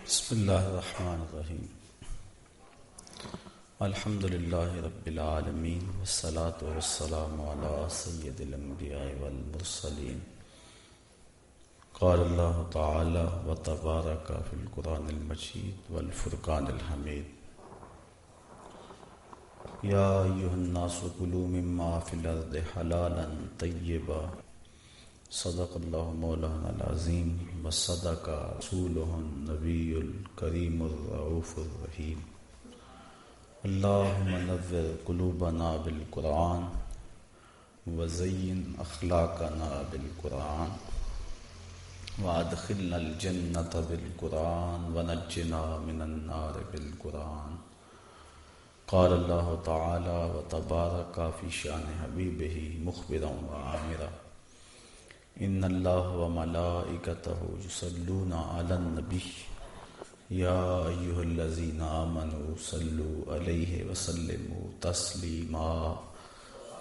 بسم اللہ الرحمن الرحیم الحمد للہ رب العالمین والصلاة والسلام علی سید الانبیاء والمرسلین قال اللہ تعالی وتبارک فی القرآن المجید والفرقان الحمید یا ایھا الناس کلوا مما فی الارض حلالا طیبا صدق اللہ مولانا العظیم وصدق رسولہ النبی الکریم الرؤوف الرحیم اللہم نور قلوبنا بالقرآن وزین اخلاقنا بالقرآن وادخلنا الجنۃ بالقرآن ونجنا من النار بالقرآن قال اللہ تعالی وتبارک فی شان حبیبہ مخبرا وعامرا ان اللہ وملائکتہ یصلون علی النبی یا ایھا الذین آمنوا صلوا علیہ وسلموا تسلیما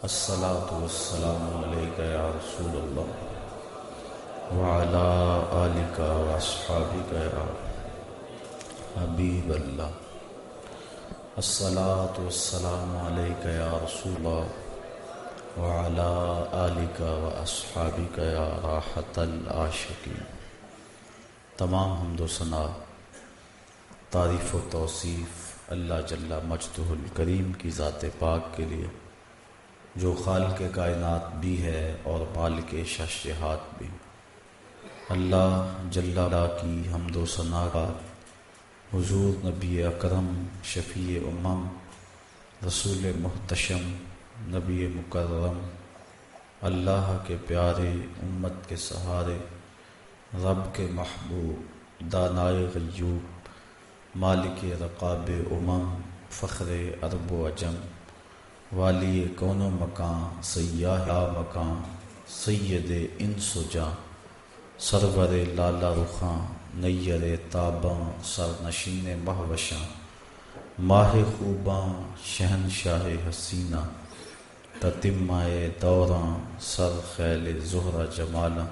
الصلاۃ والسلام علیک یا رسول اللہ وعلی آلک واصحابک یا حبیب اللہ الصلاۃ والسلام علیک یا رسول اللہ وعلی آلک واصحابک یا راحت العاشقین۔ تمام حمد و ثنا، تعریف و توصیف اللہ جل مجدہ الکریم کی ذات پاک کے لیے جو خالق کائنات بھی ہے اور مالک شہنشاہات بھی۔ اللہ جل کی حمد و ثنا کا حضور نبی اکرم شفیع امم رسول محتشم نبی مکرم اللہ کے پیارے امت کے سہارے رب کے محبوب دانائے غیوب مالک رقاب امم فخر عرب و عجم والی کون و مکان سیاح مکان سید انس و جاں سرور لالا رخاں نیر تاباں سرنشین مہوشاں ماہ خوباں شہنشاہ حسینہ تتمہ دوراں سر خیل زہرہ جمالاں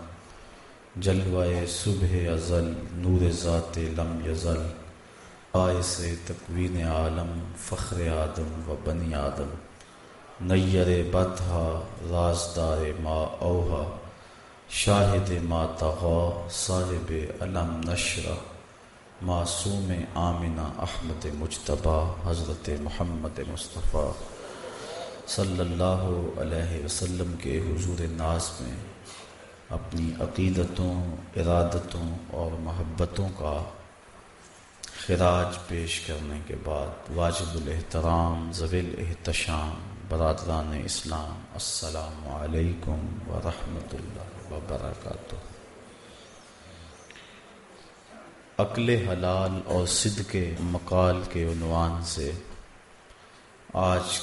جلوہ صبح ازل نور ذات لم یزل باعث تکوین عالم فخر آدم و بنی آدم نیر بطحا رازدار ما اوہا شاہد ما طغا صاحب علم نشرہ معصوم آمنہ احمد مجتبیٰ حضرت محمد مصطفیٰ صلی اللہ علیہ وسلم کے حضور ناز میں اپنی عقیدتوں ارادتوں اور محبتوں کا خراج پیش کرنے کے بعد واجب الاحترام ذوی الاحتشام برادران اسلام السلام علیکم ورحمۃ اللہ وبرکاتہ۔ عقل حلال اور صدق مقال کے عنوان سے آج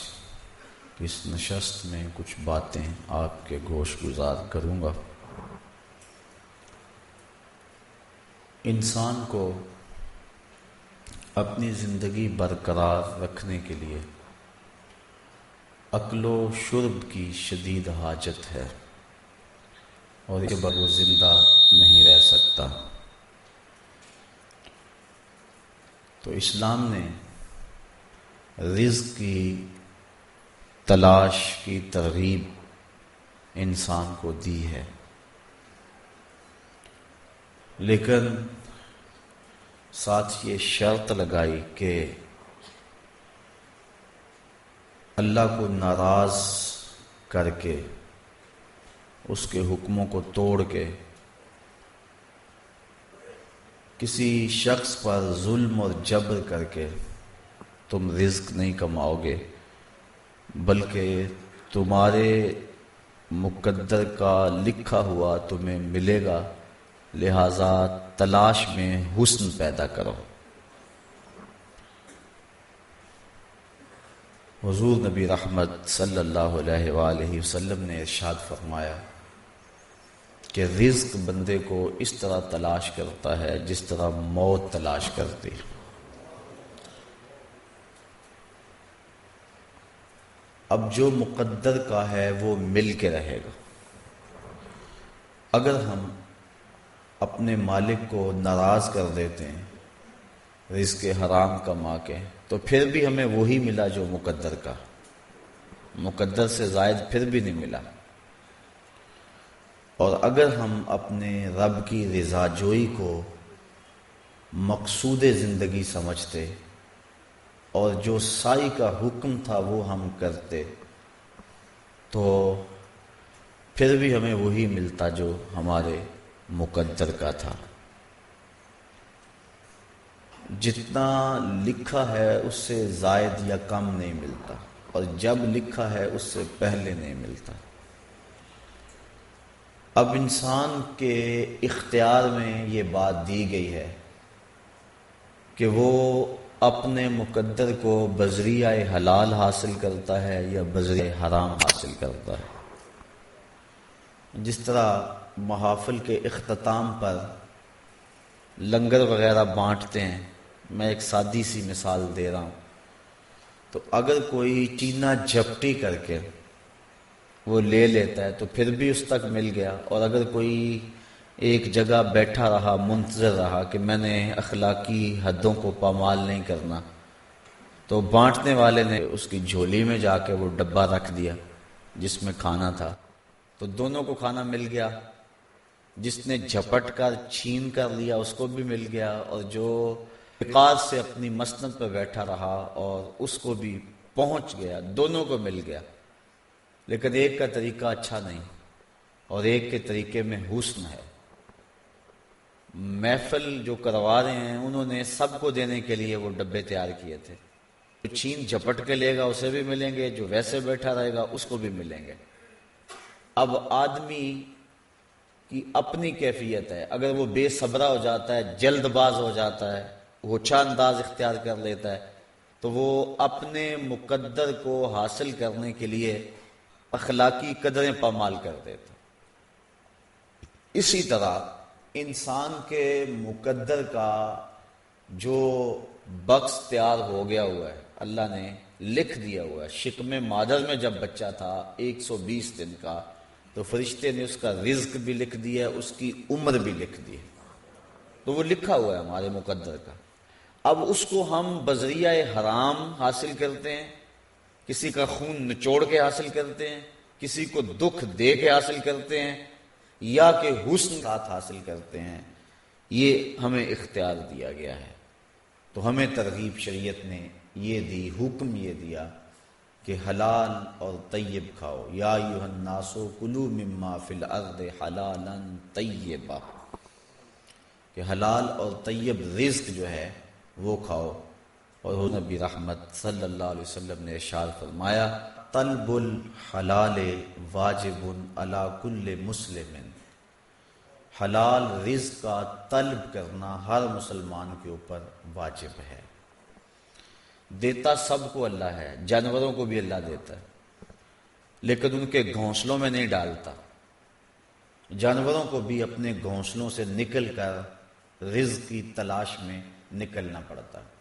اس نشست میں کچھ باتیں آپ کے گوش گزار کروں گا۔ انسان کو اپنی زندگی برقرار رکھنے کے لیے اکل و شرب کی شدید حاجت ہے اور اس کے بغیر وہ زندہ نہیں رہ سکتا۔ تو اسلام نے رزق کی تلاش کی ترغیب انسان کو دی ہے، لیکن ساتھ یہ شرط لگائی کہ اللہ کو ناراض کر کے اس کے حکموں کو توڑ کے کسی شخص پر ظلم اور جبر کر کے تم رزق نہیں کماؤ گے، بلکہ تمہارے مقدر کا لکھا ہوا تمہیں ملے گا، لہذا تلاش میں حسن پیدا کرو۔ حضور نبی رحمت صلی اللہ علیہ وآلہ وسلم نے ارشاد فرمایا کہ رزق بندے کو اس طرح تلاش کرتا ہے جس طرح موت تلاش کرتی۔ اب جو مقدر کا ہے وہ مل کے رہے گا۔ اگر ہم اپنے مالک کو ناراض کر دیتے ہیں رزق حرام کما کے، تو پھر بھی ہمیں وہی ملا جو مقدر کا، مقدر سے زائد پھر بھی نہیں ملا۔ اور اگر ہم اپنے رب کی رضا جوئی کو مقصود زندگی سمجھتے اور جو سائی کا حکم تھا وہ ہم کرتے، تو پھر بھی ہمیں وہی ملتا جو ہمارے مقدر کا تھا۔ جتنا لکھا ہے اس سے زائد یا کم نہیں ملتا، اور جب لکھا ہے اس سے پہلے نہیں ملتا۔ اب انسان کے اختیار میں یہ بات دی گئی ہے کہ وہ اپنے مقدر کو بذریعہ حلال حاصل کرتا ہے یا بذریعہ حرام حاصل کرتا ہے۔ جس طرح محافل کے اختتام پر لنگر وغیرہ بانٹتے ہیں، میں ایک سادی سی مثال دے رہا ہوں، تو اگر کوئی چینا جھپٹی کر کے وہ لے لیتا ہے تو پھر بھی اس تک مل گیا، اور اگر کوئی ایک جگہ بیٹھا رہا، منتظر رہا کہ میں نے اخلاقی حدوں کو پامال نہیں کرنا، تو بانٹنے والے نے اس کی جھولی میں جا کے وہ ڈبہ رکھ دیا جس میں کھانا تھا، تو دونوں کو کھانا مل گیا۔ جس نے جھپٹ کر چھین کر لیا اس کو بھی مل گیا، اور جو وقار سے اپنی مسند پہ بیٹھا رہا اور اس کو بھی پہنچ گیا، دونوں کو مل گیا۔ لیکن ایک کا طریقہ اچھا نہیں اور ایک کے طریقے میں حسن ہے۔ محفل جو کروا رہے ہیں انہوں نے سب کو دینے کے لیے وہ ڈبے تیار کیے تھے، جو چھین جھپٹ کے لے گا اسے بھی ملیں گے، جو ویسے بیٹھا رہے گا اس کو بھی ملیں گے۔ اب آدمی کی اپنی کیفیت ہے، اگر وہ بے صبرا ہو جاتا ہے، جلد باز ہو جاتا ہے، ہوچا انداز اختیار کر لیتا ہے، تو وہ اپنے مقدر کو حاصل کرنے کے لیے اخلاقی قدریں پامال کر دیتا۔ اسی طرح انسان کے مقدر کا جو بکس تیار ہو گیا ہوا ہے، اللہ نے لکھ دیا ہوا ہے۔ شکم مادر میں جب بچہ تھا 120 دن کا، تو فرشتے نے اس کا رزق بھی لکھ دیا، اس کی عمر بھی لکھ دی، تو وہ لکھا ہوا ہے ہمارے مقدر کا۔ اب اس کو ہم بذریعہ حرام حاصل کرتے ہیں، کسی کا خون نچوڑ کے حاصل کرتے ہیں، کسی کو دکھ دے کے حاصل کرتے ہیں، یا کہ حسن ساتھ حاصل کرتے ہیں، یہ ہمیں اختیار دیا گیا ہے۔ تو ہمیں ترغیب شریعت نے یہ دی، حکم یہ دیا کہ حلال اور طیب کھاؤ، یا ایھا الناس کلوا مما فی الارض حلالا طیبا، کہ حلال اور طیب رزق جو ہے وہ کھاؤ۔ اور نبی رحمت صلی اللہ علیہ وسلم نے ارشاد فرمایا، طلب الحلال واجب علی کل مسلم، حلال رزق کا طلب کرنا ہر مسلمان کے اوپر واجب ہے۔ دیتا سب کو اللہ ہے، جانوروں کو بھی اللہ دیتا ہے، لیکن ان کے گھونسلوں میں نہیں ڈالتا۔ جانوروں کو بھی اپنے گھونسلوں سے نکل کر رزق کی تلاش میں نکلنا پڑتا ہے۔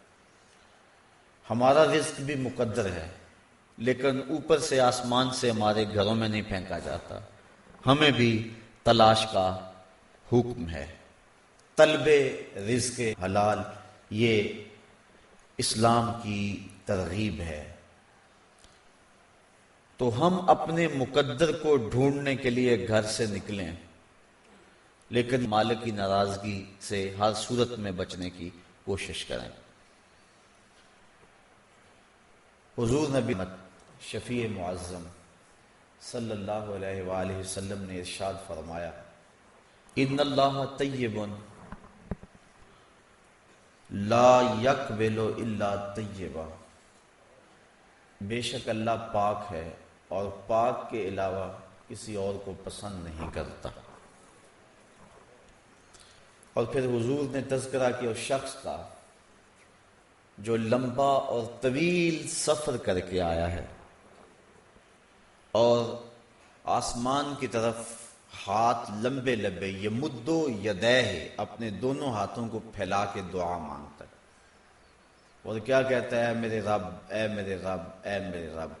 ہمارا رزق بھی مقدر ہے، لیکن اوپر سے آسمان سے ہمارے گھروں میں نہیں پھینکا جاتا، ہمیں بھی تلاش کا حکم ہے۔ طلب رزق حلال یہ اسلام کی ترغیب ہے۔ تو ہم اپنے مقدر کو ڈھونڈنے کے لیے گھر سے نکلیں، لیکن مالک کی ناراضگی سے ہر صورت میں بچنے کی کوشش کریں۔ حضور نبی شفیع معظم صلی اللہ علیہ وآلہ وسلم نے ارشاد فرمایا، ان اللہ طیب لا یقبل الا طیبا، بے شک اللہ پاک ہے اور پاک کے علاوہ کسی اور کو پسند نہیں کرتا۔ اور پھر حضور نے تذکرہ کیا اس شخص کا جو لمبا اور طویل سفر کر کے آیا ہے اور آسمان کی طرف ہاتھ لمبے لمبے یمدو یدیہ، اپنے دونوں ہاتھوں کو پھیلا کے دعا مانگتا ہے، اور کیا کہتا ہے، میرے رب، اے میرے رب، اے میرے رب،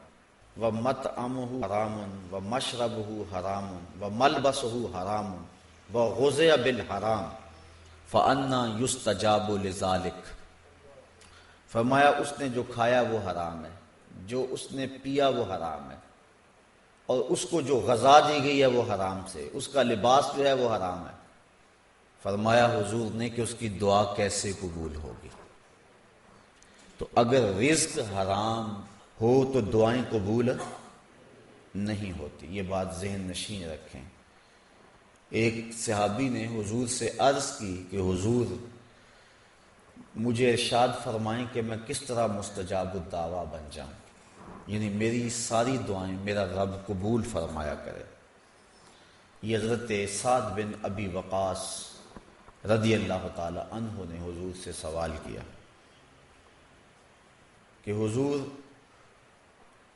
وَمَطْعَمُهُ حَرَامٌ وَمَشْرَبُهُ حَرَامٌ وَمَلْبَسُهُ حَرَامٌ وَغُذِيَ بِالْحَرَامِ فَأَنَّىٰ يُسْتَجَابُ لِذَٰلِكَ، فرمایا اس نے جو کھایا وہ حرام ہے، جو اس نے پیا وہ حرام ہے، اور اس کو جو غذا دی گئی ہے وہ حرام سے، اس کا لباس جو ہے وہ حرام ہے۔ فرمایا حضور نے کہ اس کی دعا کیسے قبول ہوگی؟ تو اگر رزق حرام ہو تو دعائیں قبول نہیں ہوتی، یہ بات ذہن نشین رکھیں۔ ایک صحابی نے حضور سے عرض کی کہ حضور مجھے ارشاد فرمائیں کہ میں کس طرح مستجاب الدعویٰ بن جاؤں، یعنی میری ساری دعائیں میرا رب قبول فرمایا کرے۔ یہ حضرت سعد بن ابی وقاص رضی اللہ تعالی عنہ نے حضور سے سوال کیا کہ حضور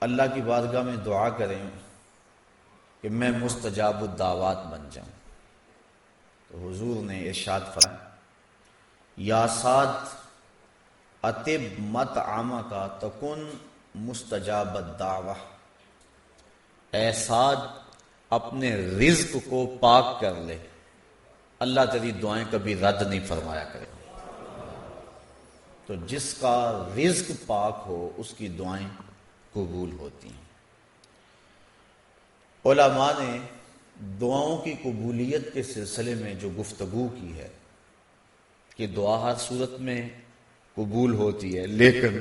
اللہ کی بارگاہ میں دعا کریں کہ میں مستجاب الدعوات بن جاؤں۔ تو حضور نے ارشاد فرمایا یا سعد اطب مطعمک تکن مستجاب الدعوہ، اے سعد اپنے رزق کو پاک کر لے، اللہ تیری دعائیں کبھی رد نہیں فرمایا کرے۔ تو جس کا رزق پاک ہو اس کی دعائیں قبول ہوتی ہیں۔ علماء نے دعاؤں کی قبولیت کے سلسلے میں جو گفتگو کی ہے کہ دعا ہر صورت میں قبول ہوتی ہے، لیکن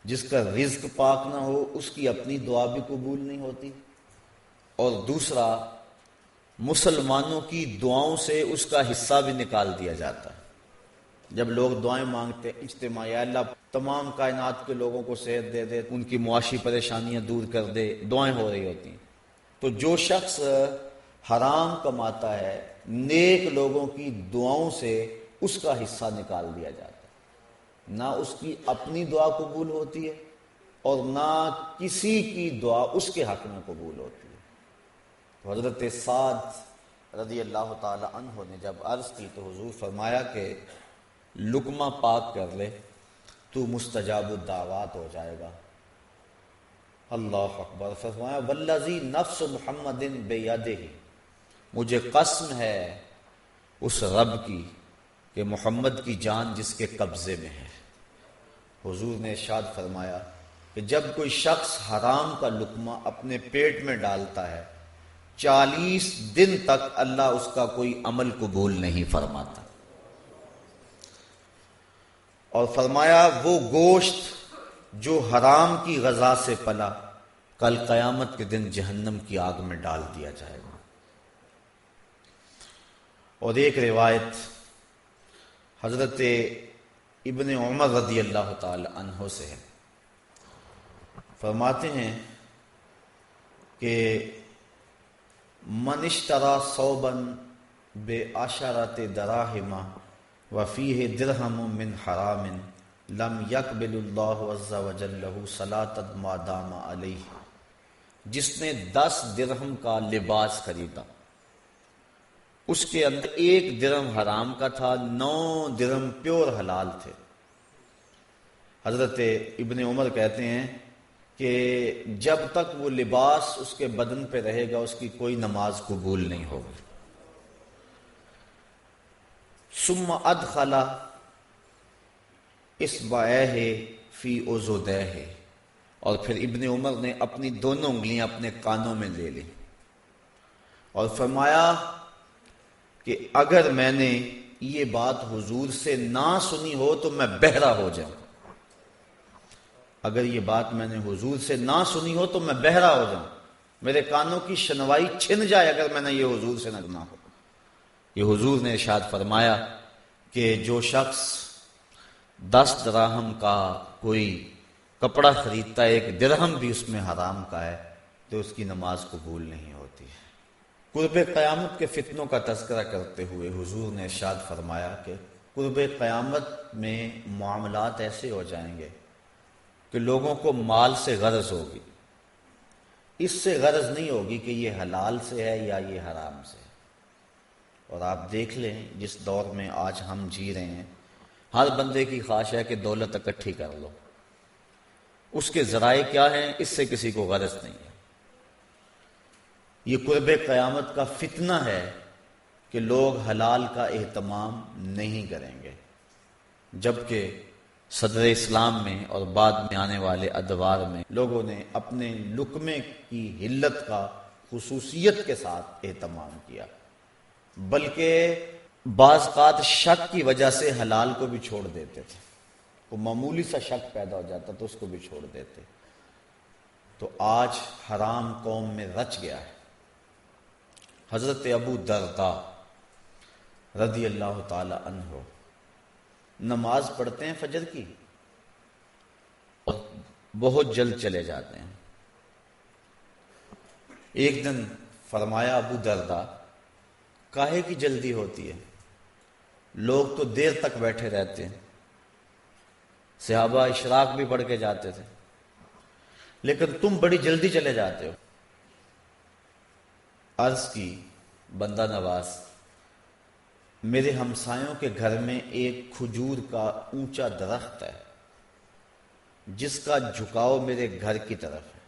جس کا رزق پاک نہ ہو اس کی اپنی دعا بھی قبول نہیں ہوتی، اور دوسرا مسلمانوں کی دعاؤں سے اس کا حصہ بھی نکال دیا جاتا ہے۔ جب لوگ دعائیں مانگتے اجتماع، یا اللہ تمام کائنات کے لوگوں کو صحت دے دے، ان کی معاشی پریشانیاں دور کر دے، دعائیں ہو رہی ہوتی ہیں، تو جو شخص حرام کماتا ہے نیک لوگوں کی دعاؤں سے اس کا حصہ نکال دیا جاتا ہے، نہ اس کی اپنی دعا قبول ہوتی ہے اور نہ کسی کی دعا اس کے حق میں قبول ہوتی ہے۔ تو حضرت سعد رضی اللہ تعالی عنہ نے جب عرض کی تو حضور فرمایا کہ لقمہ پاک کر لے تو مستجاب الدعوات ہو جائے گا۔ اللہ اکبر۔ فرمایا والذی نفس محمد بیدہ، مجھے قسم ہے اس رب کی کہ محمد کی جان جس کے قبضے میں ہے۔ حضور نے ارشاد فرمایا کہ جب کوئی شخص حرام کا لقمہ اپنے پیٹ میں ڈالتا ہے 40 دن تک اللہ اس کا کوئی عمل قبول نہیں فرماتا، اور فرمایا وہ گوشت جو حرام کی غذا سے پلا کل قیامت کے دن جہنم کی آگ میں ڈال دیا جائے گا۔ اور ایک روایت حضرت ابن عمر رضی اللہ تعالی عنہ سے ہے، فرماتے ہیں کہ من اشترى ثوبا بعشرۃ دراہم وفیہ درہم من حرام لم یقبل اللہ عز وجل له صلاۃ ما دام علیہ، جس نے 10 درہم کا لباس خریدا، اس کے اندر 1 درہم حرام کا تھا، 9 درہم پیور حلال تھے۔ حضرت ابن عمر کہتے ہیں کہ جب تک وہ لباس اس کے بدن پہ رہے گا اس کی کوئی نماز قبول نہیں ہوگی۔ ثم ادخل اصبعیہ فی اذنیہ، اور پھر ابن عمر نے اپنی دونوں انگلیاں اپنے کانوں میں لے لی اور فرمایا کہ اگر میں نے یہ بات حضور سے نہ سنی ہو تو میں بہرا ہو جاؤں، اگر یہ بات میں نے حضور سے نہ سنی ہو تو میں بہرا ہو جاؤں، میرے کانوں کی شنوائی چھن جائے اگر میں نے یہ حضور سے نہ سنا ہو۔ یہ حضور نے ارشاد فرمایا کہ جو شخص 10 دراہم کا کوئی کپڑا خریدتا ہے، 1 درہم بھی اس میں حرام کا ہے، تو اس کی نماز قبول نہیں ہوتی ہے۔ قرب قیامت کے فتنوں کا تذکرہ کرتے ہوئے حضور نے ارشاد فرمایا کہ قرب قیامت میں معاملات ایسے ہو جائیں گے کہ لوگوں کو مال سے غرض ہوگی، اس سے غرض نہیں ہوگی کہ یہ حلال سے ہے یا یہ حرام سے ہے۔ اور آپ دیکھ لیں جس دور میں آج ہم جی رہے ہیں، ہر بندے کی خواہش ہے کہ دولت اکٹھی کر لو، اس کے ذرائع کیا ہیں اس سے کسی کو غرض نہیں ہے۔ یہ قرب قیامت کا فتنہ ہے کہ لوگ حلال کا اہتمام نہیں کریں گے، جبکہ صدر اسلام میں اور بعد میں آنے والے ادوار میں لوگوں نے اپنے لقمے کی حلت کا خصوصیت کے ساتھ اہتمام کیا، بلکہ بعض اوقات شک کی وجہ سے حلال کو بھی چھوڑ دیتے تھے، وہ معمولی سا شک پیدا ہو جاتا تو اس کو بھی چھوڑ دیتے۔ تو آج حرام قوم میں رچ گیا ہے۔ حضرت ابو درداء رضی اللہ تعالی عنہ نماز پڑھتے ہیں فجر کی اور بہت جلد چلے جاتے ہیں۔ ایک دن فرمایا ابو درداء کاہے کی جلدی ہوتی ہے؟ لوگ تو دیر تک بیٹھے رہتے ہیں، صحابہ اشراق بھی پڑھ کے جاتے تھے، لیکن تم بڑی جلدی چلے جاتے ہو۔ عرض کی بندہ نواز، میرے ہمسایوں کے گھر میں ایک کھجور کا اونچا درخت ہے جس کا جھکاؤ میرے گھر کی طرف ہے،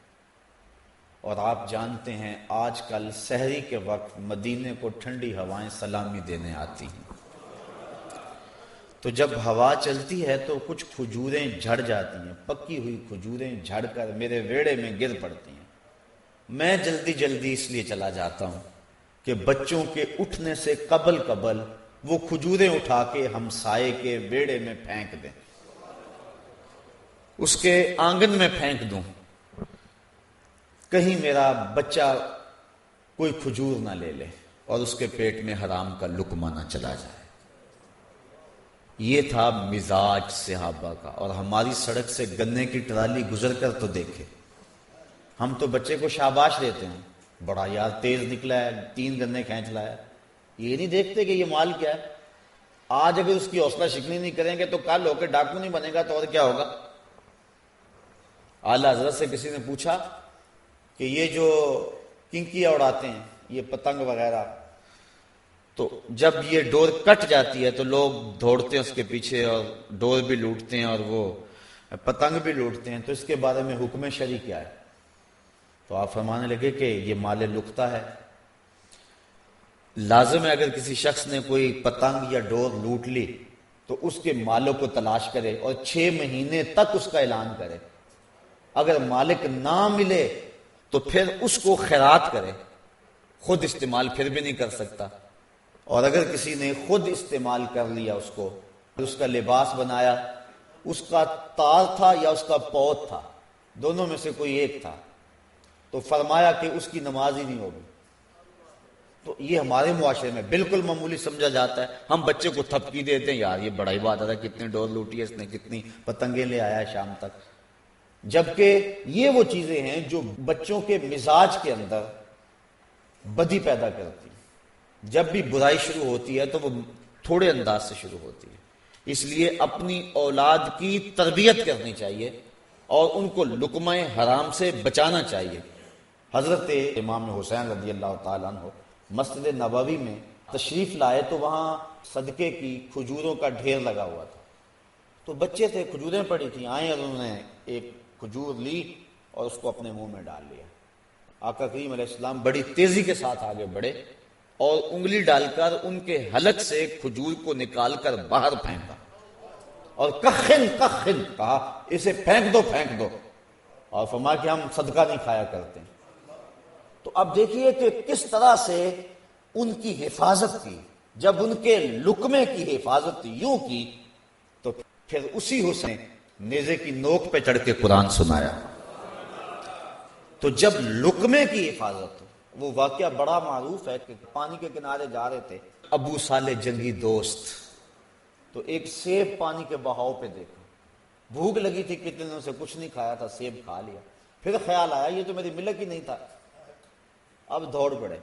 اور آپ جانتے ہیں آج کل سحری کے وقت مدینے کو ٹھنڈی ہوائیں سلامی دینے آتی ہیں، تو جب ہوا چلتی ہے تو کچھ کھجوریں جھڑ جاتی ہیں، پکی ہوئی کھجوریں جھڑ کر میرے ویڑے میں گر پڑتی ہیں۔ میں جلدی جلدی اس لیے چلا جاتا ہوں کہ بچوں کے اٹھنے سے قبل وہ کھجوریں اٹھا کے ہمسائے کے ویڑے میں پھینک دیں، اس کے آنگن میں پھینک دوں، کہیں میرا بچہ کوئی کھجور نہ لے لے اور اس کے پیٹ میں حرام کا لقمہ نہ چلا جائے۔ یہ تھا مزاج صحابہ کا۔ اور ہماری سڑک سے گنے کی ٹرالی گزر کر تو دیکھے، ہم تو بچے کو شاباش دیتے ہیں، بڑا یار تیز نکلا ہے، 3 گنے کھینچ لایا، یہ نہیں دیکھتے کہ یہ مال کیا ہے۔ آج اگر اس کی حوصلہ شکنی نہیں کریں گے تو کل ہو کے ڈاکو نہیں بنے گا تو اور کیا ہوگا۔ اعلیٰ حضرت سے کسی نے پوچھا کہ یہ جو کنکیاں اڑاتے ہیں، یہ پتنگ وغیرہ، تو جب یہ ڈور کٹ جاتی ہے تو لوگ دوڑتے ہیں اس کے پیچھے اور ڈور بھی لوٹتے ہیں اور وہ پتنگ بھی لوٹتے ہیں، تو اس کے بارے میں حکم شرعی کیا ہے؟ تو آپ فرمانے لگے کہ یہ مال لقطہ ہے، لازم ہے اگر کسی شخص نے کوئی پتنگ یا ڈور لوٹ لی تو اس کے مالوں کو تلاش کرے اور 6 مہینے تک اس کا اعلان کرے، اگر مالک نہ ملے تو پھر اس کو خیرات کرے، خود استعمال پھر بھی نہیں کر سکتا، اور اگر کسی نے خود استعمال کر لیا اس کو، اس کا لباس بنایا، اس کا تار تھا یا اس کا پوت تھا، دونوں میں سے کوئی ایک تھا، تو فرمایا کہ اس کی نماز ہی نہیں ہوگی۔ تو یہ ہمارے معاشرے میں بالکل معمولی سمجھا جاتا ہے، ہم بچے کو تھپکی دیتے ہیں، یار یہ بڑا ہی بات ہے، کتنی ڈور لوٹی ہے اس نے، کتنی پتنگیں لے آیا ہے شام تک، جبکہ یہ وہ چیزیں ہیں جو بچوں کے مزاج کے اندر بدی پیدا کرتی ہیں۔ جب بھی برائی شروع ہوتی ہے تو وہ تھوڑے انداز سے شروع ہوتی ہے، اس لیے اپنی اولاد کی تربیت کرنی چاہیے اور ان کو لقمہ حرام سے بچانا چاہیے۔ حضرت امام حسین رضی اللہ تعالیٰ عنہ مسجد نبوی میں تشریف لائے تو وہاں صدقے کی کھجوروں کا ڈھیر لگا ہوا تھا، تو بچے تھے، کھجوریں پڑی تھیں، آئے اور انہوں نے ایک کھجور لی اور اس کو اپنے منہ میں ڈال لیا۔ آقا کریم علیہ السلام بڑی تیزی کے ساتھ آگے بڑھے اور انگلی ڈال کر ان کے حلق سے کھجور کو نکال کر باہر پھینکا اور کخن کخن کہا، اسے پھینک دو، اور فرمایا کہ ہم صدقہ نہیں کھایا کرتے۔ تو اب دیکھیے کہ کس طرح سے ان کی حفاظت کی، جب ان کے لقمے کی حفاظت یوں کی تو پھر اسی حسن نیزے کی نوک پہ چڑھ کے قرآن سنایا۔ تو جب لقمے کی حفاظت، وہ واقعہ بڑا معروف ہے کہ پانی کے کنارے جا رہے تھے ابو صالح جنگی دوست، تو ایک سیب پانی کے بہاؤ پہ دیکھا، بھوک لگی تھی، کتنے دنوں سے کچھ نہیں کھایا تھا، سیب کھا لیا، پھر خیال آیا یہ تو میری ملک ہی نہیں تھا، اب دوڑ پڑے،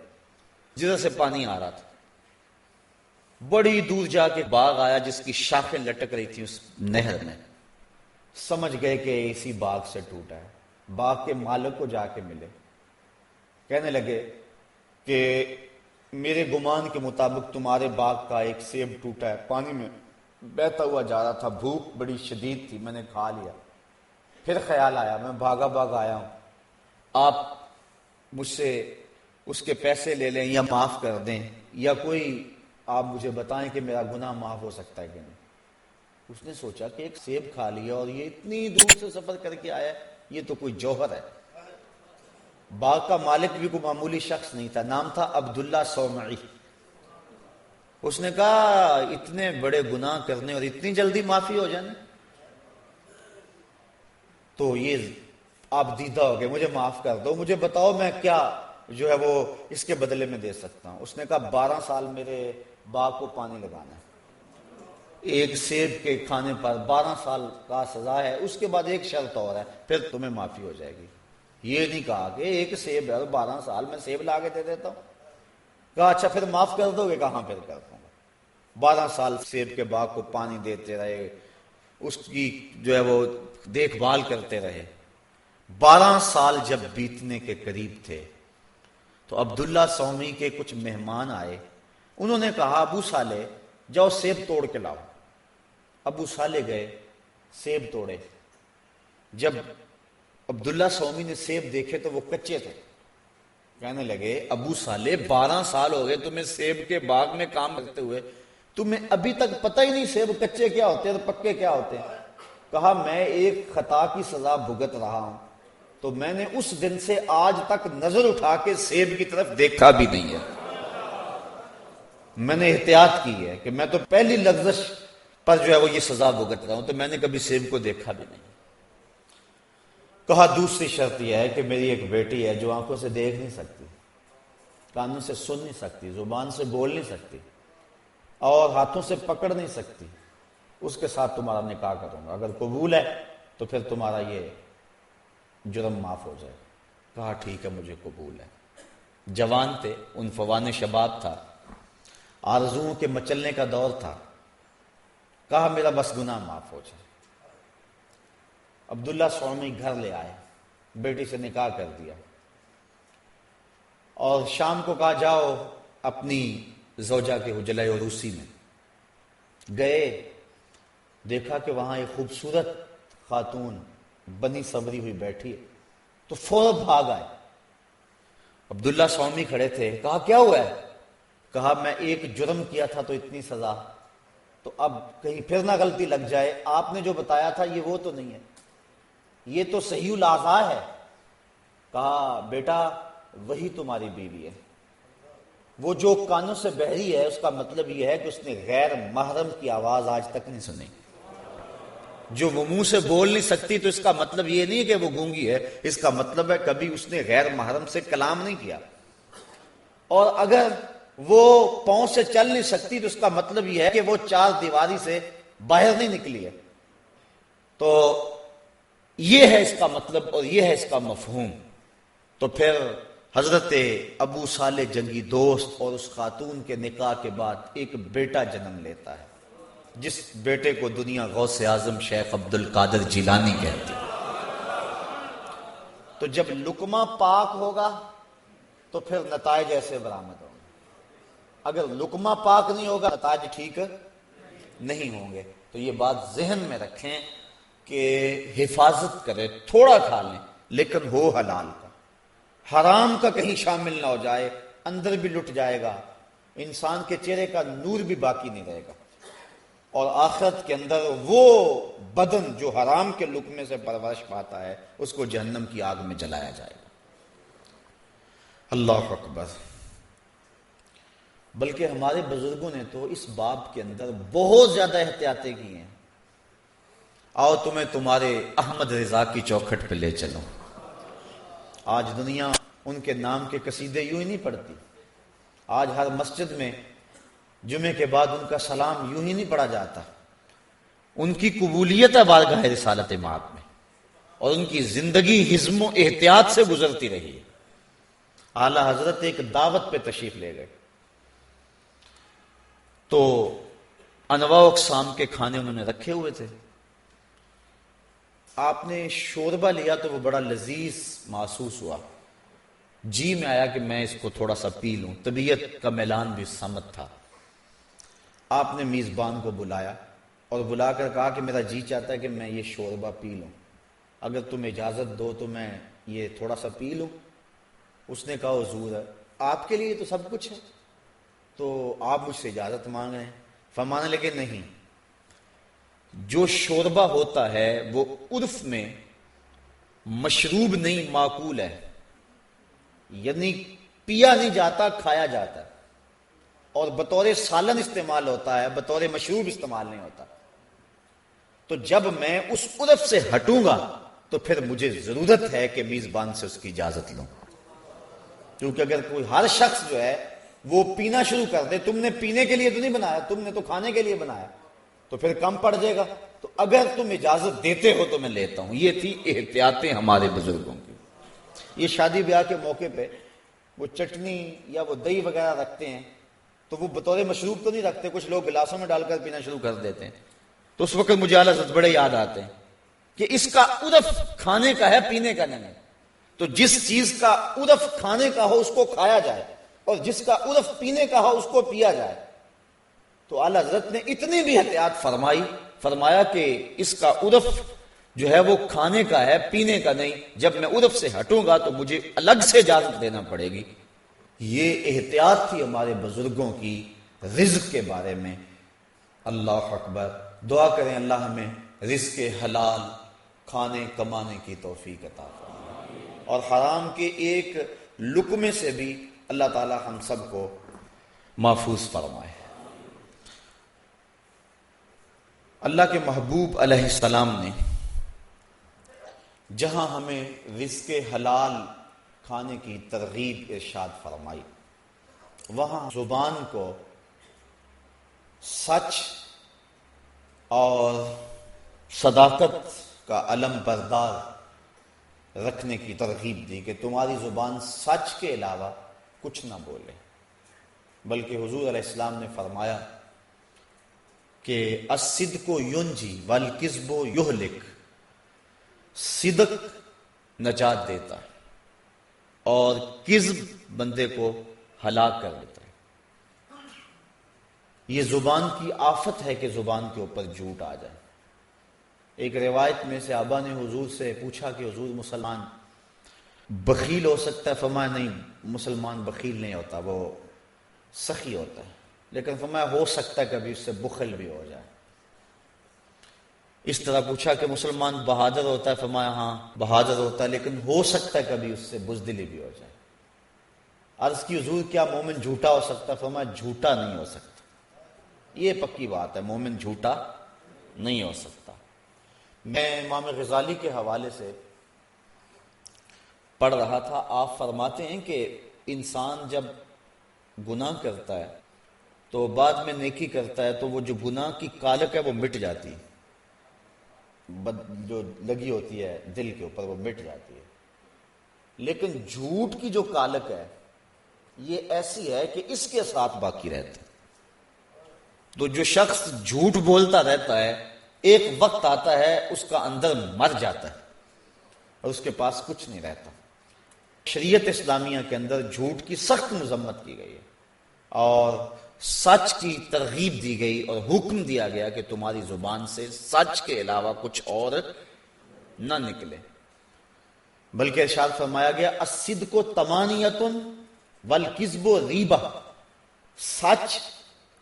جدھر سے پانی آ رہا تھا، بڑی دور جا کے باغ آیا جس کی شاخیں لٹک رہی تھی اس نہر میں، سمجھ گئے کہ اسی باغ سے ٹوٹا ہے، باغ کے مالک کو جا کے ملے، کہنے لگے کہ میرے گمان کے مطابق تمہارے باغ کا ایک سیب ٹوٹا ہے، پانی میں بہتا ہوا جا رہا تھا، بھوک بڑی شدید تھی، میں نے کھا لیا، پھر خیال آیا میں بھاگا آیا ہوں، آپ مجھ سے اس کے پیسے لے لیں یا معاف کر دیں، یا کوئی آپ مجھے بتائیں کہ میرا گناہ معاف ہو سکتا ہے کہ نہیں۔ اس نے سوچا کہ ایک سیب کھا لیا اور یہ اتنی دور سے سفر کر کے آیا، یہ تو کوئی جوہر ہے۔ باغ کا مالک بھی کوئی معمولی شخص نہیں تھا، نام تھا عبداللہ صومعی۔ اس نے کہا اتنے بڑے گناہ کرنے اور اتنی جلدی معافی ہو جانے، تو یہ آپ دیدہ ہو گئے، مجھے معاف کر دو، مجھے بتاؤ میں کیا جو ہے وہ اس کے بدلے میں دے سکتا ہوں۔ اس نے کہا 12 سال میرے باغ کو پانی لگانا ہے، ایک سیب کے کھانے پر 12 سال کا سزا ہے، اس کے بعد ایک شرط اور ہے، پھر تمہیں معافی ہو جائے گی۔ یہ نہیں کہا کہ ایک سیب ہے اور 12 سال میں سیب لا کے دے دیتا ہوں۔ کہا اچھا پھر معاف کر دو گے؟ کہاں پھر کر دوں گا۔ 12 سال سیب کے باغ کو پانی دیتے رہے، اس کی جو ہے وہ دیکھ بھال کرتے رہے۔ 12 سال جب بیتنے کے قریب تھے تو عبداللہ صومی کے کچھ مہمان آئے، انہوں نے کہا ابو صالح جاؤ سیب توڑ کے لاؤ۔ ابو صالح گئے، سیب توڑے۔ جب عبداللہ صومی نے سیب دیکھے تو وہ کچے تھے، کہنے لگے ابو صالح 12 سال ہو گئے تمہیں سیب کے باغ میں کام کرتے ہوئے، تمہیں ابھی تک پتہ ہی نہیں سیب کچے کیا ہوتے ہیں اور پکے کیا ہوتے ہیں۔ کہا میں ایک خطا کی سزا بھگت رہا ہوں، تو میں نے اس دن سے آج تک نظر اٹھا کے سیب کی طرف دیکھا بھی نہیں ہے۔ میں نے احتیاط کی ہے کہ میں تو پہلی لغزش پر جو ہے وہ یہ سزا بھگت رہا ہوں، تو میں نے کبھی سیب کو دیکھا بھی نہیں۔ کہا دوسری شرط یہ ہے کہ میری ایک بیٹی ہے جو آنکھوں سے دیکھ نہیں سکتی، کانوں سے سن نہیں سکتی، زبان سے بول نہیں سکتی اور ہاتھوں سے پکڑ نہیں سکتی، اس کے ساتھ تمہارا نکاح کروں گا، اگر قبول ہے تو پھر تمہارا یہ جرم معاف ہو جائے۔ کہا ٹھیک ہے مجھے قبول ہے۔ جوان تھے، عنفوان شباب تھا، آرزوؤں کے مچلنے کا دور تھا۔ کہا میرا بس گناہ معاف ہو جائے۔ عبداللہ صومی گھر لے آئے، بیٹی سے نکاح کر دیا اور شام کو کہا جاؤ اپنی زوجہ کے حجلہ عروسی میں گئے۔ دیکھا کہ وہاں ایک خوبصورت خاتون بنی سنوری ہوئی بیٹھی ہے، تو فوراً بھاگ آئے۔ عبداللہ صومی کھڑے تھے، کہا کیا ہوا ہے؟ کہا میں ایک جرم کیا تھا تو اتنی سزا، تو اب کہیں پھر نہ غلطی لگ جائے، آپ نے جو بتایا تھا یہ وہ تو نہیں ہے، یہ تو صحیح الاعضاء ہے۔ کہا بیٹا وہی تمہاری بیوی ہے، وہ جو کانوں سے بہری ہے اس کا مطلب یہ ہے کہ اس نے غیر محرم کی آواز آج تک نہیں سنی۔ جو وہ منہ سے بول نہیں سکتی تو اس کا مطلب یہ نہیں کہ وہ گونگی ہے، اس کا مطلب ہے کبھی اس نے غیر محرم سے کلام نہیں کیا۔ اور اگر وہ پاؤں سے چل نہیں سکتی تو اس کا مطلب یہ ہے کہ وہ 4 دیواری سے باہر نہیں نکلی ہے۔ تو یہ ہے اس کا مطلب اور یہ ہے اس کا مفہوم۔ تو پھر حضرت ابو صالح جنگی دوست اور اس خاتون کے نکاح کے بعد ایک بیٹا جنم لیتا ہے، جس بیٹے کو دنیا غوث اعظم شیخ عبد القادر جیلانی کہتی۔ تو جب لقمہ پاک ہوگا تو پھر نتائج ایسے برآمد ہوں گے، اگر لقمہ پاک نہیں ہوگا نتائج ٹھیک نہیں ہوں گے۔ تو یہ بات ذہن میں رکھیں کہ حفاظت کرے، تھوڑا کھا لیں لیکن ہو حلال کا، حرام کا کہیں شامل نہ ہو جائے، اندر بھی لٹ جائے گا، انسان کے چہرے کا نور بھی باقی نہیں رہے گا، اور آخرت کے اندر وہ بدن جو حرام کے لقمے سے پرورش پاتا ہے اس کو جہنم کی آگ میں جلایا جائے گا۔ اللہ اکبر۔ بلکہ ہمارے بزرگوں نے تو اس باب کے اندر بہت زیادہ احتیاطیں کی ہیں۔ آؤ تمہیں تمہارے احمد رضا کی چوکھٹ پہ لے چلو۔ آج دنیا ان کے نام کے قصیدے یوں ہی نہیں پڑھتی، آج ہر مسجد میں جمعے کے بعد ان کا سلام یوں ہی نہیں پڑھا جاتا۔ ان کی قبولیت ہے بارگاہ رسالت مآب میں، اور ان کی زندگی حزم و احتیاط سے گزرتی رہی ہے۔ اعلی حضرت ایک دعوت پہ تشریف لے گئے تو انواع و اقسام کے کھانے انہوں نے رکھے ہوئے تھے۔ آپ نے شوربہ لیا تو وہ بڑا لذیذ محسوس ہوا، جی میں آیا کہ میں اس کو تھوڑا سا پی لوں، طبیعت کا میلان بھی سمت تھا۔ آپ نے میزبان کو بلایا اور بلا کر کہا کہ میرا جی چاہتا ہے کہ میں یہ شوربہ پی لوں، اگر تم اجازت دو تو میں یہ تھوڑا سا پی لوں۔ اس نے کہا حضور آپ کے لیے تو سب کچھ ہے، تو آپ مجھ سے اجازت مانگ رہے ہیں۔ فرمانے لگے نہیں، جو شوربہ ہوتا ہے وہ عرف میں مشروب نہیں معقول ہے، یعنی پیا نہیں جاتا، کھایا جاتا ہے، اور بطور سالن استعمال ہوتا ہے، بطور مشروب استعمال نہیں ہوتا۔ تو جب میں اس عرف سے ہٹوں گا تو پھر مجھے ضرورت ہے کہ میزبان سے اس کی اجازت لوں، کیونکہ اگر کوئی ہر شخص جو ہے وہ پینا شروع کر دے، تم نے پینے کے لیے تو نہیں بنایا، تم نے تو کھانے کے لیے بنایا، تو پھر کم پڑ جائے گا۔ تو اگر تم اجازت دیتے ہو تو میں لیتا ہوں۔ یہ تھی احتیاطیں ہمارے بزرگوں کی۔ یہ شادی بیاہ کے موقع پہ وہ چٹنی یا وہ دہی وغیرہ رکھتے ہیں تو وہ بطور مشروب تو نہیں رکھتے، کچھ لوگ گلاسوں میں ڈال کر پینا شروع کر دیتے ہیں۔ تو اس وقت مجھے اعلیٰ حضرت بڑے یاد آتے ہیں کہ اس کا عرف کھانے کا ہے، پینے کا نہیں ہے۔ تو جس چیز کا عرف کھانے کا ہو اس کو کھایا جائے، اور جس کا عرف پینے کا ہو اس کو پیا جائے۔ تو اعلیٰ حضرت نے اتنی بھی احتیاط فرمایا کہ اس کا عرف جو ہے وہ کھانے کا ہے، پینے کا نہیں۔ جب میں عرف سے ہٹوں گا تو مجھے الگ سے اجازت دینا پڑے گی۔ یہ احتیاط تھی ہمارے بزرگوں کی رزق کے بارے میں۔ اللہ اکبر۔ دعا کریں اللہ ہمیں رزق حلال کھانے کمانے کی توفیق عطا فرمائے، اور حرام کے ایک لقمے سے بھی اللہ تعالی ہم سب کو محفوظ فرمائے۔ اللہ کے محبوب علیہ السلام نے جہاں ہمیں رزق حلال کھانے کی ترغیب ارشاد فرمائی، وہاں زبان کو سچ اور صداقت کا علم بردار رکھنے کی ترغیب دی کہ تمہاری زبان سچ کے علاوہ کچھ نہ بولے۔ بلکہ حضور علیہ السلام نے فرمایا کہ الصدق ینجی والکذب یہلک، صدق نجات دیتا ہے اور کذب بندے کو ہلاک کر دیتا ہے۔ یہ زبان کی آفت ہے کہ زبان کے اوپر جھوٹ آ جائے۔ ایک روایت میں صحابہ نے حضور سے پوچھا کہ حضور مسلمان بخیل ہو سکتا ہے؟ فرمایا نہیں، مسلمان بخیل نہیں ہوتا، وہ سخی ہوتا ہے۔ لیکن فرمایا ہو سکتا ہے کبھی اس سے بخل بھی ہو جائے۔ اس طرح پوچھا کہ مسلمان بہادر ہوتا ہے؟ فرمایا ہاں بہادر ہوتا ہے، لیکن ہو سکتا ہے کبھی اس سے بزدلی بھی ہو جائے۔ عرض کی حضور کیا مومن جھوٹا ہو سکتا ہے؟ فرمایا جھوٹا نہیں ہو سکتا، یہ پکی بات ہے، مومن جھوٹا نہیں ہو سکتا۔ میں امام غزالی کے حوالے سے پڑھ رہا تھا، آپ فرماتے ہیں کہ انسان جب گناہ کرتا ہے تو بعد میں نیکی کرتا ہے تو وہ جو گناہ کی کالک ہے وہ مٹ جاتی ہے، جو لگی ہوتی ہے دل کے اوپر وہ مٹ جاتی ہے۔ لیکن جھوٹ کی جو کالک ہے یہ ایسی ہے کہ اس کے ساتھ باقی رہتا ہے۔ تو جو شخص جھوٹ بولتا رہتا ہے ایک وقت آتا ہے اس کا اندر مر جاتا ہے اور اس کے پاس کچھ نہیں رہتا۔ شریعت اسلامیہ کے اندر جھوٹ کی سخت مذمت کی گئی ہے اور سچ کی ترغیب دی گئی اور حکم دیا گیا کہ تمہاری زبان سے سچ کے علاوہ کچھ اور نہ نکلے۔ بلکہ ارشاد فرمایا گیا الصدق طمانیۃ والکذب ریبہ، سچ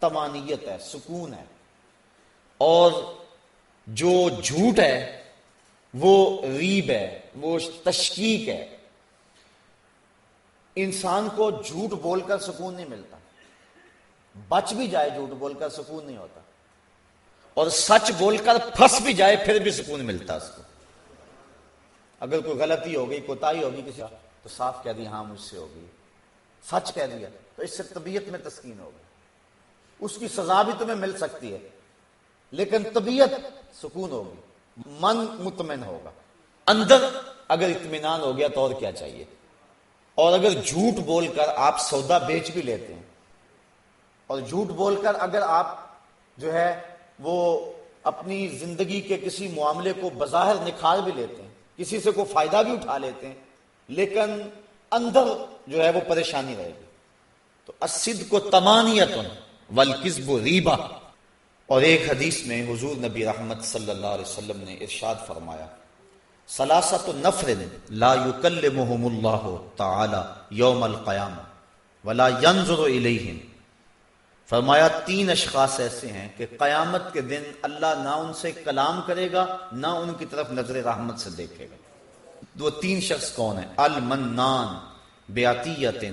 طمانیت ہے، سکون ہے، اور جو جھوٹ ہے وہ ریب ہے، وہ تشکیک ہے۔ انسان کو جھوٹ بول کر سکون نہیں ملتا، بچ بھی جائے جھوٹ بول کر سکون نہیں ہوتا، اور سچ بول کر پھنس بھی جائے پھر بھی سکون ملتا اس کو۔ اگر کوئی غلطی ہو گئی، کوتاہی ہوگی کسی تو صاف کہہ دیا ہاں مجھ سے ہو گئی، سچ کہہ دیا تو اس سے طبیعت میں تسکین ہوگی۔ اس کی سزا بھی تمہیں مل سکتی ہے لیکن طبیعت سکون ہوگی، من مطمئن ہوگا، اندر اگر اطمینان ہو گیا تو اور کیا چاہیے۔ اور اگر جھوٹ بول کر آپ سودا بیچ بھی لیتے ہیں، اور جھوٹ بول کر اگر آپ جو ہے وہ اپنی زندگی کے کسی معاملے کو بظاہر نکھار بھی لیتے ہیں، کسی سے کوئی فائدہ بھی اٹھا لیتے ہیں، لیکن اندر جو ہے وہ پریشانی رہے گی۔ تو الصدق طمانیۃ والکذب ریبہ۔ اور ایک حدیث میں حضور نبی رحمت صلی اللہ علیہ وسلم نے ارشاد فرمایا ثلاثۃ نفر لا یکلمہم اللہ تعالی یوم القیامہ ولا ینظر الیہم فرمایا 3 اشخاص ایسے ہیں کہ قیامت کے دن اللہ نہ ان سے کلام کرے گا نہ ان کی طرف نظر رحمت سے دیکھے گا۔ وہ 3 شخص کون ہیں؟ المنان بعطیۃ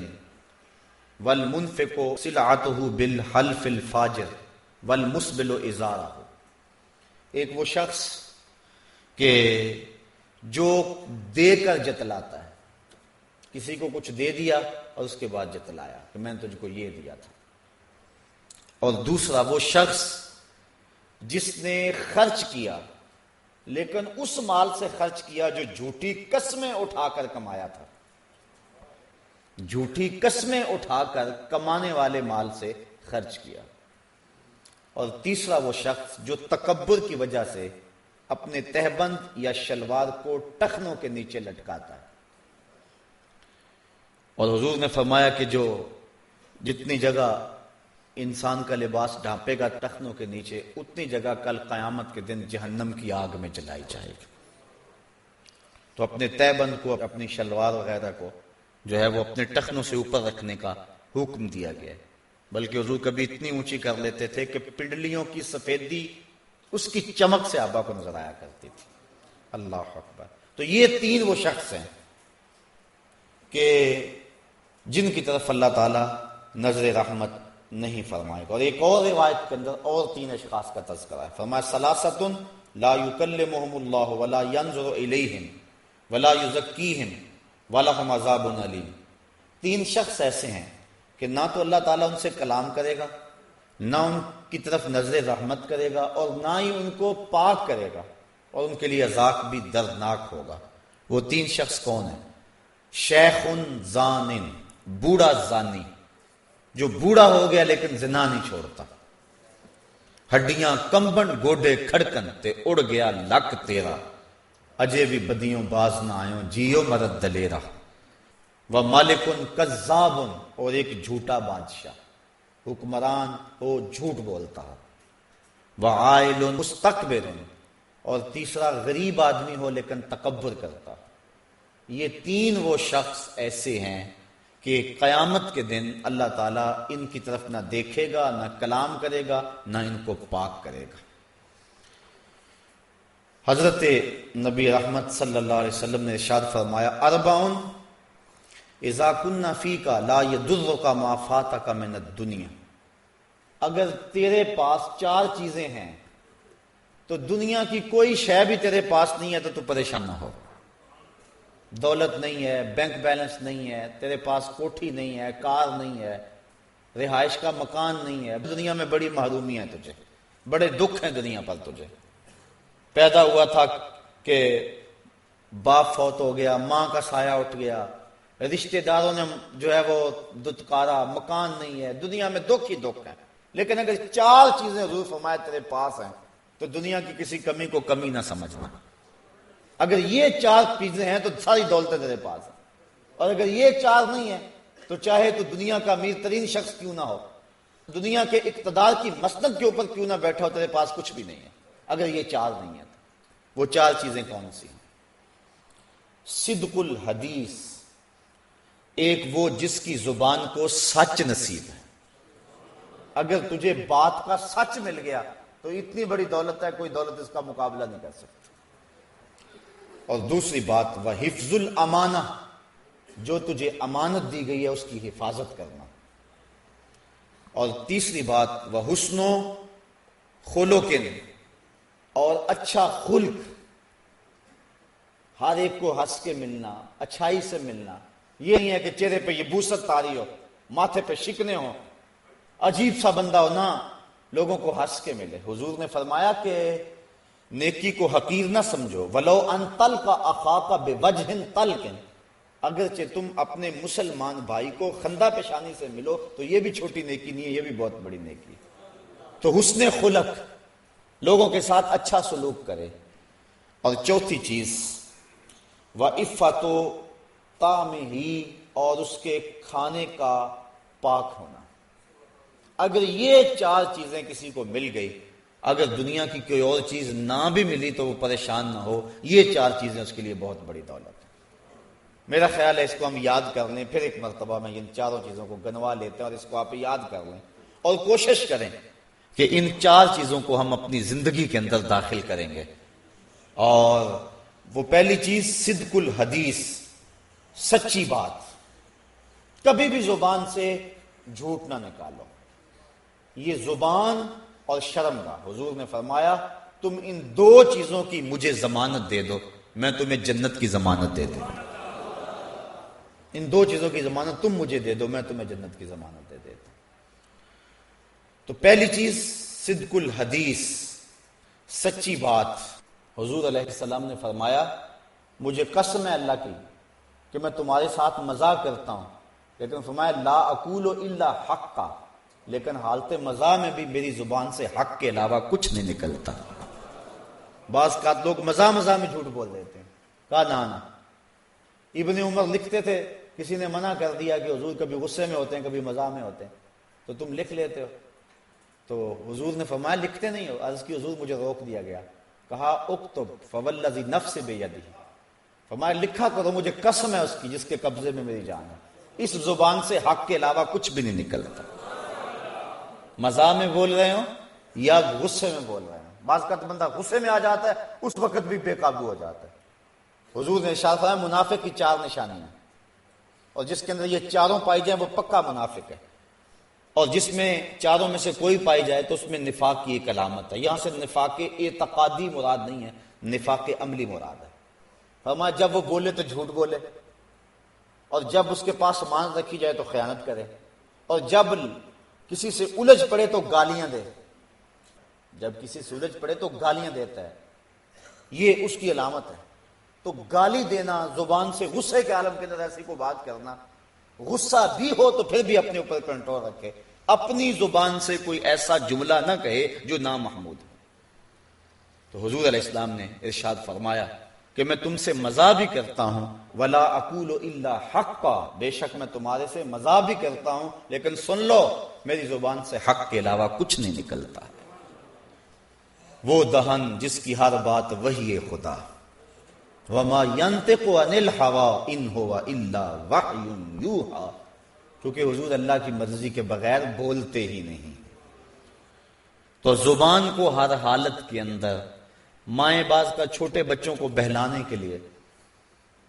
والمنفق سلعته بالحلف الفاجر والمسبل ازارہ۔ ایک وہ شخص کہ جو دے کر جتلاتا ہے، کسی کو کچھ دے دیا اور اس کے بعد جتلایا کہ میں نے تجھ کو یہ دیا تھا۔ اور دوسرا وہ شخص جس نے خرچ کیا لیکن اس مال سے خرچ کیا جو جھوٹی قسمیں اٹھا کر کمایا تھا، جھوٹی قسمیں اٹھا کر کمانے والے مال سے خرچ کیا۔ اور تیسرا وہ شخص جو تکبر کی وجہ سے اپنے تہبند یا شلوار کو ٹخنوں کے نیچے لٹکاتا ہے۔ اور حضور نے فرمایا کہ جو جتنی جگہ انسان کا لباس ڈھانپے گا ٹخنوں کے نیچے، اتنی جگہ کل قیامت کے دن جہنم کی آگ میں جلائی جائے گی۔ تو اپنے تہبند کو، اپنی شلوار وغیرہ کو جو ہے وہ اپنے ٹخنوں سے اوپر رکھنے کا حکم دیا گیا ہے۔ بلکہ حضور کبھی اتنی اونچی کر لیتے تھے کہ پنڈلیوں کی سفیدی اس کی چمک سے آبا کو نظر آیا کرتی تھی۔ اللہ اکبر۔ تو یہ 3 وہ شخص ہیں کہ جن کی طرف اللہ تعالی نظر رحمت نہیں فرمائے گا۔ اور ایک اور روایت کے اندر اور 3 اشخاص کا تذکرہ ہے۔ فرمایا ثلاثۃ لا یکلمہم اللہ ولا ینظر الیہم ولا یزکیہم ولہم عذاب علیم۔ 3 شخص ایسے ہیں کہ نہ تو اللہ تعالیٰ ان سے کلام کرے گا، نہ ان کی طرف نظر رحمت کرے گا، اور نہ ہی ان کو پاک کرے گا، اور ان کے لیے عذاب بھی دردناک ہوگا۔ وہ 3 شخص کون ہیں؟ شیخ زان، بوڑھا زانی، جو بوڑھا ہو گیا لیکن زنا نہیں چھوڑتا، ہڈیاں کمبن گوڈے کھڑکن تے اڑ گیا لک تیرا، اجے بھی بدیوں باز نہ آئوں جیو مرد دلیرا۔ وہ مالکن کذاب، اور ایک جھوٹا بادشاہ، حکمران ہو جھوٹ بولتا ہو۔ وہ عائل مستکبر، اور تیسرا غریب آدمی ہو لیکن تکبر کرتا ہو۔ یہ 3 وہ شخص ایسے ہیں کہ قیامت کے دن اللہ تعالیٰ ان کی طرف نہ دیکھے گا، نہ کلام کرے گا، نہ ان کو پاک کرے گا۔ حضرت نبی رحمت صلی اللہ علیہ وسلم نے ارشاد فرمایا اربعٌ اذا كنا فيك لا يضرك ما فاتك من الدنيا۔ اگر تیرے پاس 4 چیزیں ہیں تو دنیا کی کوئی شے بھی تیرے پاس نہیں ہے تو پریشان نہ ہو۔ دولت نہیں ہے، بینک بیلنس نہیں ہے، تیرے پاس کوٹھی نہیں ہے، کار نہیں ہے، رہائش کا مکان نہیں ہے، دنیا میں بڑی محرومی ہے تجھے، بڑے دکھ ہیں دنیا پر تجھے۔ پیدا ہوا تھا کہ باپ فوت ہو گیا، ماں کا سایہ اٹھ گیا، رشتہ داروں نے جو ہے وہ دتکارا، مکان نہیں ہے، دنیا میں دکھ ہی دکھ ہے۔ لیکن اگر 4 چیزیں حضور فرمایا تیرے پاس ہیں تو دنیا کی کسی کمی کو کمی نہ سمجھنا۔ اگر یہ 4 چیزیں ہیں تو ساری دولتیں تیرے پاس ہیں، اور اگر یہ 4 نہیں ہیں تو چاہے تو دنیا کا امیر ترین شخص کیوں نہ ہو، دنیا کے اقتدار کی مسند کے اوپر کیوں نہ بیٹھا ہو، تیرے پاس کچھ بھی نہیں ہے اگر یہ 4 نہیں ہیں۔ وہ 4 چیزیں کون سی ہیں؟ صدق الحدیث، ایک وہ جس کی زبان کو سچ نصیب ہے۔ اگر تجھے بات کا سچ مل گیا تو اتنی بڑی دولت ہے، کوئی دولت اس کا مقابلہ نہیں کر سکتی۔ اور دوسری بات وہ حفظ الامانہ، جو تجھے امانت دی گئی ہے اس کی حفاظت کرنا۔ اور تیسری بات وہ حسن و خلق، اور اچھا خلق، ہر ایک کو ہنس کے ملنا، اچھائی سے ملنا۔ یہ نہیں ہے کہ چہرے پہ یہ بوسط تاری ہو، ماتھے پہ شکنے ہو، عجیب سا بندہ ہو، نہ، لوگوں کو ہنس کے ملے۔ حضور نے فرمایا کہ نیکی کو حقیر نہ سمجھو، ولو ان تلقى اخاك بوجه طلق، اگرچہ تم اپنے مسلمان بھائی کو خندہ پیشانی سے ملو تو یہ بھی چھوٹی نیکی نہیں ہے، یہ بھی بہت بڑی نیکی ہے۔ تو حسن خلق، لوگوں کے ساتھ اچھا سلوک کرے۔ اور چوتھی چیز وعفت طعمہ، اور اس کے کھانے کا پاک ہونا۔ اگر یہ 4 چیزیں کسی کو مل گئی، اگر دنیا کی کوئی اور چیز نہ بھی ملی تو وہ پریشان نہ ہو، یہ 4 چیزیں اس کے لیے بہت بڑی دولت ہے۔ میرا خیال ہے اس کو ہم یاد کر لیں، پھر ایک مرتبہ میں ان 4 چیزوں کو گنوا لیتے ہیں اور اس کو آپ یاد کر لیں۔ اور کوشش کریں کہ ان 4 چیزوں کو ہم اپنی زندگی کے اندر داخل کریں گے. اور وہ پہلی چیز صدق الحدیث، سچی بات. کبھی بھی زبان سے جھوٹ نہ نکالو. یہ زبان اور شرم گاہ. حضور نے فرمایا تم ان 2 چیزوں کی مجھے ضمانت دے دو، میں تمہیں جنت کی ضمانت دے دوں. ان 2 چیزوں کی ضمانت تم مجھے دے دو، میں تمہیں جنت کی ضمانت دے دیتا. تو پہلی چیز صدق الحدیث، سچی بات. حضور علیہ السلام نے فرمایا مجھے قسم ہے اللہ کی کہ میں تمہارے ساتھ مزاح کرتا ہوں، لیکن فرمایا لا اقول الا حقا، لیکن حالت مزاح میں بھی میری زبان سے حق کے علاوہ کچھ نہیں نکلتا. بعض کا لوگ مزاح میں جھوٹ بول دیتے ہیں. کہا نا. ابن عمر لکھتے تھے، کسی نے منع کر دیا کہ حضور کبھی غصے میں ہوتے ہیں کبھی مزاح میں ہوتے ہیں، تو تم لکھ لیتے ہو. تو حضور نے فرمایا لکھتے نہیں ہو. عرض کی حضور مجھے روک دیا گیا. کہا اکتب فوالذی نفس بیدہ، فرمایا لکھا کرو، مجھے قسم ہے اس کی جس کے قبضے میں میری جان ہے، اس زبان سے حق کے علاوہ کچھ بھی نہیں نکلتا. مزاح میں بول رہے ہو یا غصے میں بول رہے ہو. بعض کا بندہ غصے میں آ جاتا ہے، اس وقت بھی بے قابو ہو جاتا ہے. حضور نے ارشاد فرمایا منافق کی 4 نشانیاں، اور جس کے اندر یہ 4 پائی جائیں وہ پکا منافق ہے. اور جس میں 4 میں سے کوئی پائی جائے تو اس میں نفاق کی ایک علامت ہے. یہاں سے نفاق اعتقادی مراد نہیں ہے، نفاق عملی مراد ہے. فرمایا جب وہ بولے تو جھوٹ بولے، اور جب اس کے پاس امانت رکھی جائے تو خیانت کرے، اور جب کسی سے الجھ پڑے تو گالیاں دے. جب کسی سے الجھ پڑے تو گالیاں دیتا ہے، یہ اس کی علامت ہے. تو گالی دینا، زبان سے غصے کے عالم کے اندر ایسی کو بات کرنا، غصہ بھی ہو تو پھر بھی اپنے اوپر کنٹرول رکھے، اپنی زبان سے کوئی ایسا جملہ نہ کہے جو نامحمود ہے. تو حضور علیہ السلام نے ارشاد فرمایا کہ میں تم سے مزاح بھی کرتا ہوں ولا اقول الا حقا، بے شک میں تمہارے سے مزاح بھی کرتا ہوں لیکن سن لو میری زبان سے حق کے علاوہ کچھ نہیں نکلتا. وہ دہن جس کی ہر بات وحی خدا، وما ينطق عن الهوى ان هو الا وحی یوحی، کیونکہ حضور اللہ کی مرضی کے بغیر بولتے ہی نہیں. تو زبان کو ہر حالت کے اندر مائیں بعض کا چھوٹے بچوں کو بہلانے کے لیے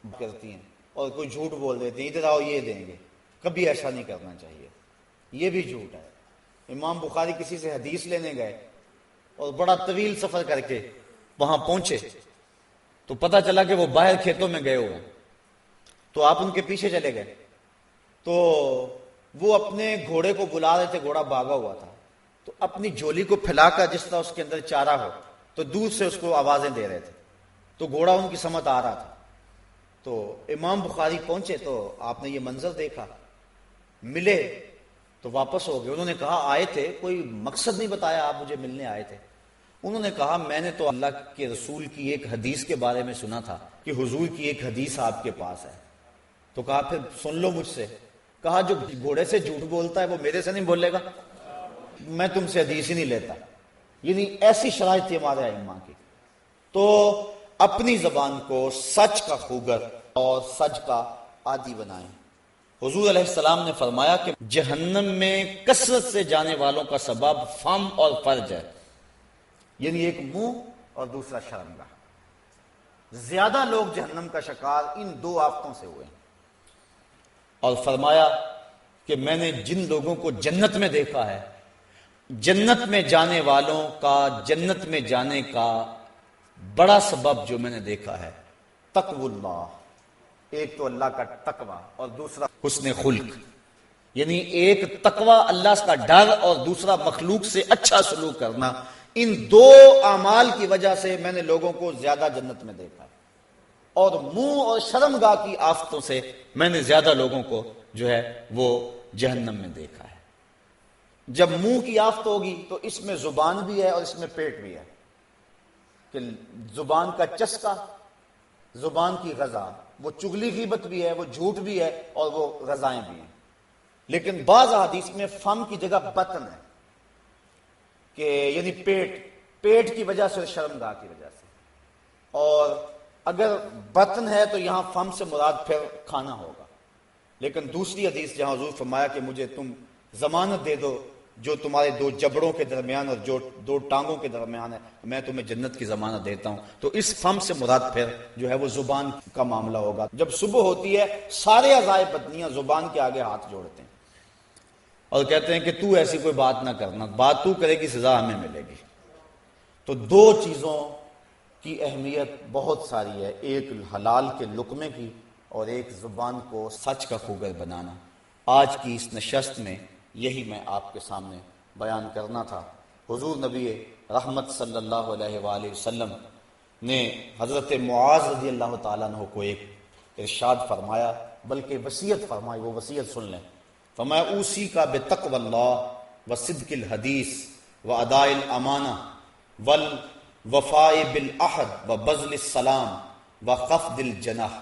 کرتی ہیں اور کوئی جھوٹ بول دیتے ہیں ادھر آؤ یہ دیں گے. کبھی ایسا نہیں کرنا چاہیے، یہ بھی جھوٹ ہے. امام بخاری کسی سے حدیث لینے گئے اور بڑا طویل سفر کر کے وہاں پہنچے تو پتہ چلا کہ وہ باہر کھیتوں میں گئے ہوئے، تو آپ ان کے پیچھے چلے گئے. تو وہ اپنے گھوڑے کو بلا رہے تھے، گھوڑا بھاگا ہوا تھا، تو اپنی جھولی کو پھیلا کر جس طرح اس کے اندر چارہ ہو تو دور سے اس کو آوازیں دے رہے تھے، تو گھوڑا ان کی سمت آ رہا تھا. تو امام بخاری پہنچے تو آپ نے یہ منظر دیکھا، ملے تو واپس ہو گئے. انہوں نے کہا آئے تھے، کوئی مقصد نہیں بتایا، آپ مجھے ملنے آئے تھے. انہوں نے کہا میں نے تو اللہ کے رسول کی ایک حدیث کے بارے میں سنا تھا کہ حضور کی ایک حدیث آپ کے پاس ہے. تو کہا پھر سن لو مجھ سے. کہا جو گھوڑے سے جھوٹ بولتا ہے وہ میرے سے نہیں بولے گا، میں تم سے حدیث ہی نہیں لیتا. یعنی ایسی شرائط تھی ہمارے ائمہ کی. تو اپنی زبان کو سچ کا خوگر اور سچ کا عادی بنائیں. حضور علیہ السلام نے فرمایا کہ جہنم میں کثرت سے جانے والوں کا سبب فم اور فرج ہے، یعنی ایک منہ اور دوسرا شرمگاہ. زیادہ لوگ جہنم کا شکار ان 2 آفتوں سے ہوئے ہیں. اور فرمایا کہ میں نے جن لوگوں کو جنت میں دیکھا ہے، جنت میں جانے والوں کا جنت میں جانے کا بڑا سبب جو میں نے دیکھا ہے تقوی اللہ، ایک تو اللہ کا تقوی اور دوسرا حسن خلق. یعنی ایک تقوی اللہ کا ڈر اور دوسرا مخلوق سے اچھا سلوک کرنا. ان 2 اعمال کی وجہ سے میں نے لوگوں کو زیادہ جنت میں دیکھا، اور منہ اور شرمگاہ کی آفتوں سے میں نے زیادہ لوگوں کو جو ہے وہ جہنم میں دیکھا ہے. جب منہ کی آفت ہوگی تو اس میں زبان بھی ہے اور اس میں پیٹ بھی ہے، کہ زبان کا چسکا، زبان کی غذا، وہ چغلی غیبت بھی ہے، وہ جھوٹ بھی ہے اور وہ غذائیں بھی ہیں. لیکن بعض احادیث میں فم کی جگہ بطن ہے، کہ یعنی پیٹ کی وجہ سے، شرمگاہ کی وجہ سے. اور اگر بطن ہے تو یہاں فم سے مراد پھر کھانا ہوگا. لیکن دوسری حدیث جہاں حضور فرمایا کہ مجھے تم ضمانت دے دو جو تمہارے دو جبڑوں کے درمیان اور جو دو ٹانگوں کے درمیان ہے، میں تمہیں جنت کی ضمانت دیتا ہوں. تو اس فم سے مراد پھر جو ہے وہ زبان کا معاملہ ہوگا. جب صبح ہوتی ہے سارے اعضائے بدنیاں زبان کے آگے ہاتھ جوڑتے ہیں اور کہتے ہیں کہ تو ایسی کوئی بات نہ کرنا، بات تو کرے گی سزا ہمیں ملے گی. تو دو چیزوں کی اہمیت بہت ساری ہے، ایک حلال کے لقمے کی اور ایک زبان کو سچ کا خوگر بنانا. آج کی اس نشست میں یہی میں آپ کے سامنے بیان کرنا تھا. حضور نبی رحمت صلی اللہ علیہ وآلہ وسلم نے حضرت معاذ رضی اللہ تعالیٰ عنہ کو ایک ارشاد فرمایا، بلکہ وصیت فرمائی. وہ وصیت سن لیں. فما اوصی کا بتقوی اللہ و صدق الحدیث و اداء الامانہ والوفاء بالعہد و بذل السلام و خفض الجناح،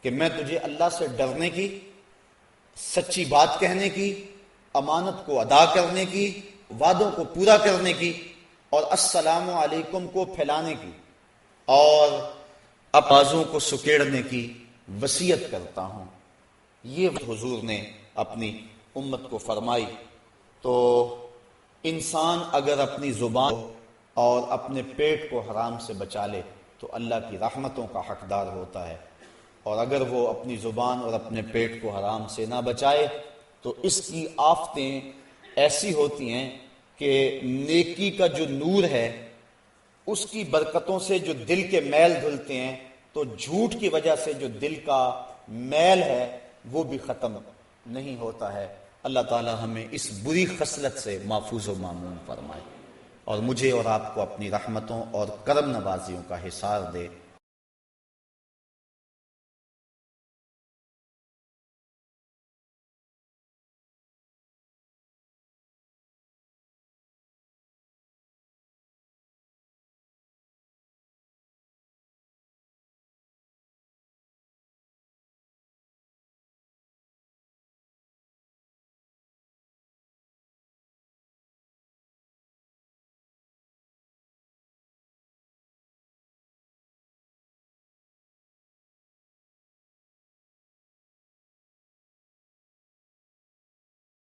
کہ میں تجھے اللہ سے ڈرنے کی، سچی بات کہنے کی، امانت کو ادا کرنے کی، وعدوں کو پورا کرنے کی، اور السلام علیکم کو پھیلانے کی، اور آوازوں کو سکیڑنے کی وصیت کرتا ہوں. یہ حضور نے اپنی امت کو فرمائی. تو انسان اگر اپنی زبان اور اپنے پیٹ کو حرام سے بچا لے تو اللہ کی رحمتوں کا حقدار ہوتا ہے، اور اگر وہ اپنی زبان اور اپنے پیٹ کو حرام سے نہ بچائے تو اس کی آفتیں ایسی ہوتی ہیں کہ نیکی کا جو نور ہے اس کی برکتوں سے جو دل کے میل دھلتے ہیں، تو جھوٹ کی وجہ سے جو دل کا میل ہے وہ بھی ختم نہیں ہوتا ہے. اللہ تعالی ہمیں اس بری خصلت سے محفوظ و مامون فرمائے اور مجھے اور آپ کو اپنی رحمتوں اور کرم نوازیوں کا حصار دے.